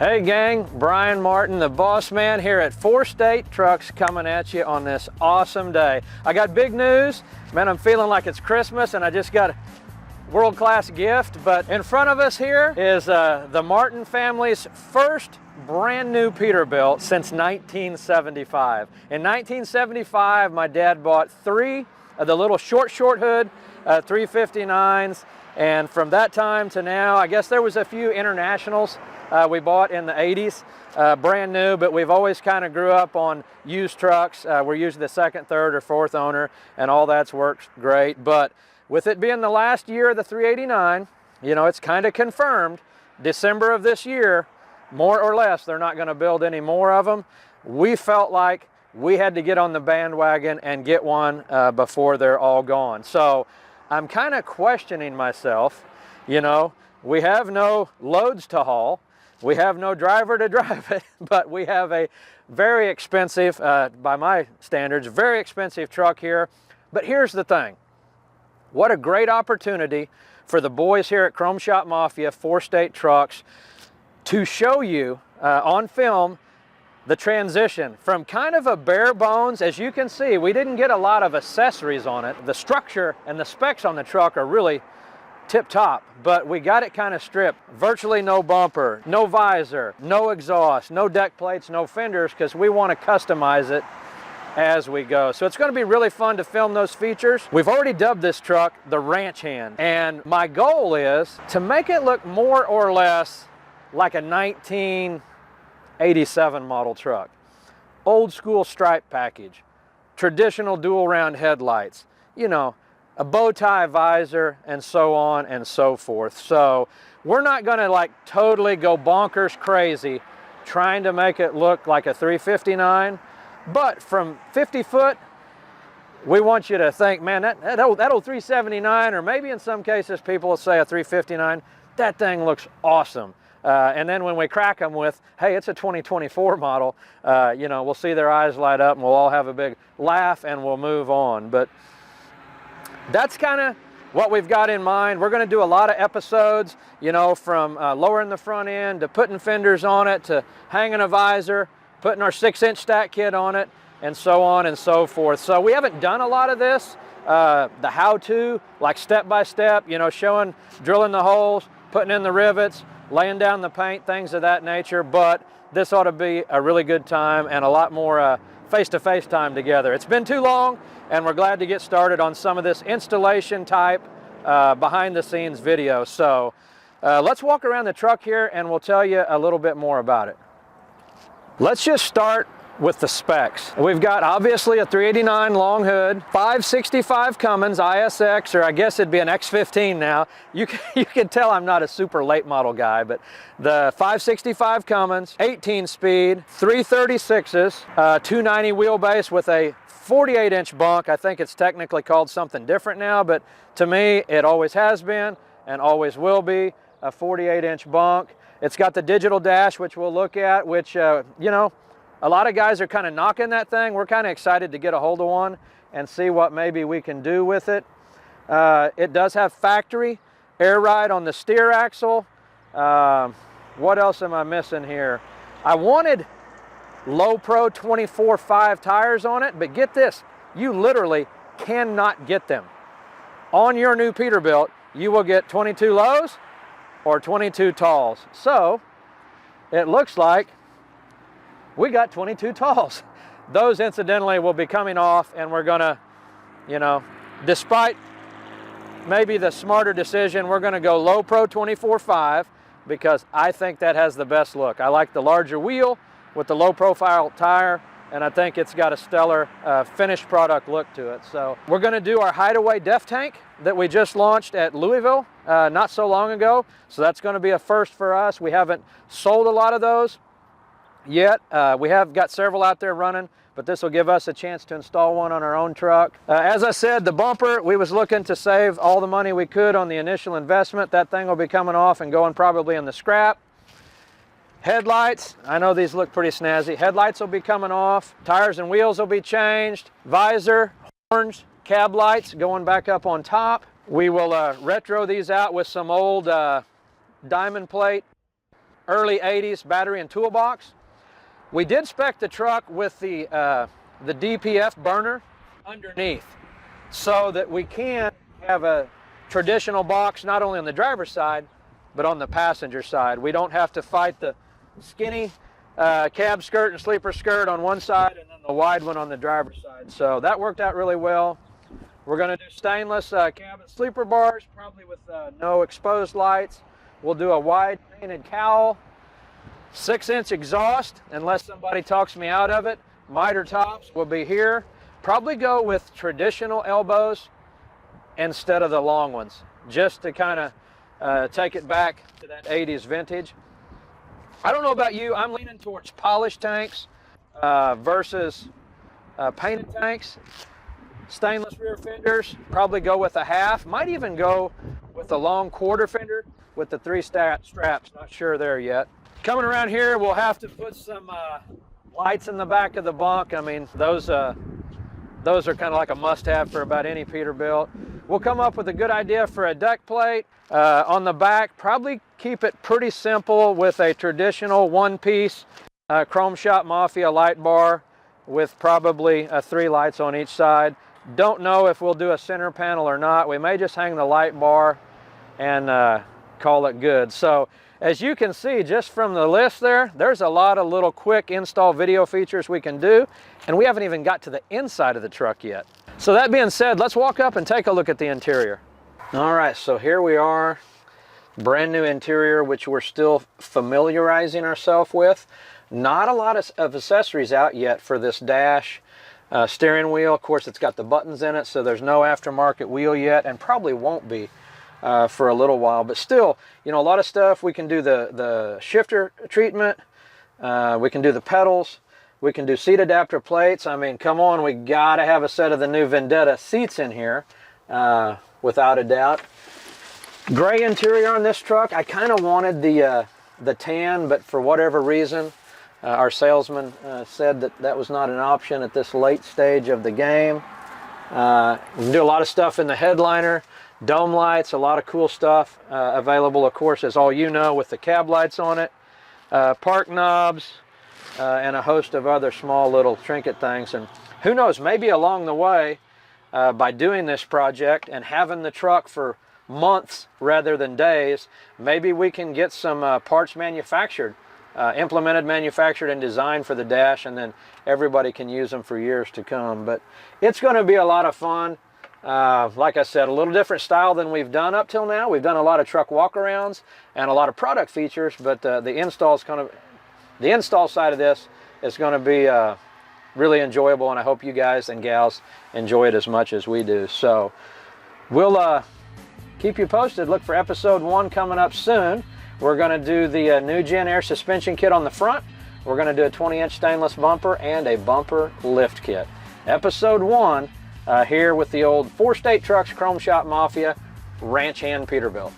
Hey gang, Brian Martin, the boss man here at 4 State Trucks coming at you on this awesome day. I got big news, man. I'm feeling like it's Christmas and I just got a world-class gift. But in front of us here is the Martin family's first brand new Peterbilt since 1975. In 1975, my dad bought 3 of the little short hood 359s. And from that time to now, I guess there was a few internationals we bought in the 80s, brand new, but we've always kind of grew up on used trucks. We're usually the second, third, or fourth owner, and all that's worked great. But with it being the last year of the 389, you know, it's kind of confirmed, December of this year, more or less, they're not going to build any more of them. We felt like we had to get on the bandwagon and get one before they're all gone. So I'm kind of questioning myself. You know, we have no loads to haul. We have no driver to drive it, but we have a very expensive, by my standards, very expensive truck here. But here's the thing. What a great opportunity for the boys here at Chrome Shop Mafia, 4 State Trucks, to show you on film the transition from kind of a bare bones. As you can see, we didn't get a lot of accessories on it. The structure and the specs on the truck are really tip-top, but we got it kind of stripped. Virtually no bumper, no visor, no exhaust, no deck plates, no fenders, because we want to customize it as we go. So it's going to be really fun to film those features. We've already dubbed this truck the Ranch Hand, and my goal is to make it look more or less like a 1987 model truck. Old school stripe package, traditional dual round headlights, you know, a bow tie visor, and so on and so forth. So we're not going to like totally go bonkers crazy trying to make it look like a 359, but from 50 foot, we want you to think, man, that old 379, or maybe in some cases people will say a 359, that thing looks awesome. And then when we crack them with, hey, it's a 2024 model, you know, we'll see their eyes light up and we'll all have a big laugh and we'll move on. But that's kind of what we've got in mind. We're going to do a lot of episodes, you know, from lowering the front end to putting fenders on it to hanging a visor, putting our 6-inch stack kit on it, and so on and so forth. So we haven't done a lot of this, the how-to, like step by step, you know, showing, drilling the holes, putting in the rivets, laying down the paint, things of that nature. But this ought to be a really good time and a lot more face-to-face time together. It's been too long, and we're glad to get started on some of this installation type behind-the-scenes video. So let's walk around the truck here and we'll tell you a little bit more about it. Let's just start with the specs. We've got obviously a 389 long hood, 565 Cummins ISX, or I guess it'd be an X15 now. You can tell I'm not a super late model guy, but the 565 Cummins, 18 speed, 336s, 290 wheelbase with a 48-inch bunk. I think it's technically called something different now, but to me, it always has been and always will be a 48-inch bunk. It's got the digital dash, which we'll look at, which, you know, a lot of guys are kind of knocking that thing. We're kind of excited to get a hold of one and see what maybe we can do with it. It does have factory air ride on the steer axle. What else am I missing here? I wanted low pro 24/5 tires on it, but get this, you literally cannot get them. On your new Peterbilt, you will get 22 lows or 22 talls. So it looks like we got 22 talls. Those incidentally will be coming off, and we're gonna, you know, despite maybe the smarter decision, we're gonna go low pro 24/5 because I think that has the best look. I like the larger wheel with the low profile tire, and I think it's got a stellar finished product look to it. So we're gonna do our Hideaway def tank that we just launched at Louisville not so long ago. So that's gonna be a first for us. We haven't sold a lot of those yet. We have got several out there running, but this will give us a chance to install one on our own truck. As I said, the bumper, we was looking to save all the money we could on the initial investment. That thing will be coming off and going probably in the scrap. Headlights, I know these look pretty snazzy. Headlights will be coming off. Tires and wheels will be changed. Visor, horns, cab lights going back up on top. We will retro these out with some old diamond plate early 80s battery and toolbox. We did spec the truck with the DPF burner underneath so that we can have a traditional box not only on the driver's side but on the passenger side. We don't have to fight the skinny cab skirt and sleeper skirt on one side and then the wide one on the driver's side. So that worked out really well. We're going to do stainless cab and sleeper bars, probably with no exposed lights. We'll do a wide painted cowl, 6-inch exhaust, unless somebody talks me out of it. Miter tops will be here. Probably go with traditional elbows instead of the long ones, just to kind of take it back to that 80s vintage. I don't know about you, I'm leaning towards polished tanks versus painted tanks. Stainless rear fenders, probably go with a half. Might even go with a long quarter fender with the 3 straps, not sure there yet. Coming around here, we'll have to put some lights in the back of the bunk. I mean, those are kind of like a must-have for about any Peterbilt. We'll come up with a good idea for a deck plate. On the back, probably keep it pretty simple with a traditional one-piece Chrome Shop Mafia light bar with probably 3 lights on each side. Don't know if we'll do a center panel or not. We may just hang the light bar and call it good. So as you can see just from the list there's a lot of little quick install video features we can do, and we haven't even got to the inside of the truck yet. So that being said, let's walk up and take a look at the interior. All right, so here we are, brand new interior, which we're still familiarizing ourselves with. Not a lot of accessories out yet for this dash. Steering wheel, of course, it's got the buttons in it, so there's no aftermarket wheel yet, and probably won't be for a little while. But still, you know, a lot of stuff. We can do the shifter treatment. We can do the pedals. We can do seat adapter plates. I mean, come on, we gotta have a set of the new Vendetta seats in here, without a doubt. Gray interior on this truck. I kind of wanted the tan, but for whatever reason, our salesman said that was not an option at this late stage of the game. We can do a lot of stuff in the headliner, dome lights, a lot of cool stuff available, of course, as all you know, with the cab lights on it, park knobs, and a host of other small little trinket things. And who knows, maybe along the way, by doing this project and having the truck for months rather than days, maybe we can get some parts manufactured, implemented, manufactured, and designed for the dash, and then everybody can use them for years to come. But it's going to be a lot of fun. Like I said, a little different style than we've done up till now. We've done a lot of truck walkarounds and a lot of product features, but the install side of this is going to be really enjoyable, and I hope you guys and gals enjoy it as much as we do. So we'll keep you posted. Look for episode 1 coming up soon. We're going to do the new Gen Air suspension kit on the front. We're going to do a 20-inch stainless bumper and a bumper lift kit. Episode 1 here with the old 4 State Trucks Chrome Shop Mafia Ranch Hand Peterbilt.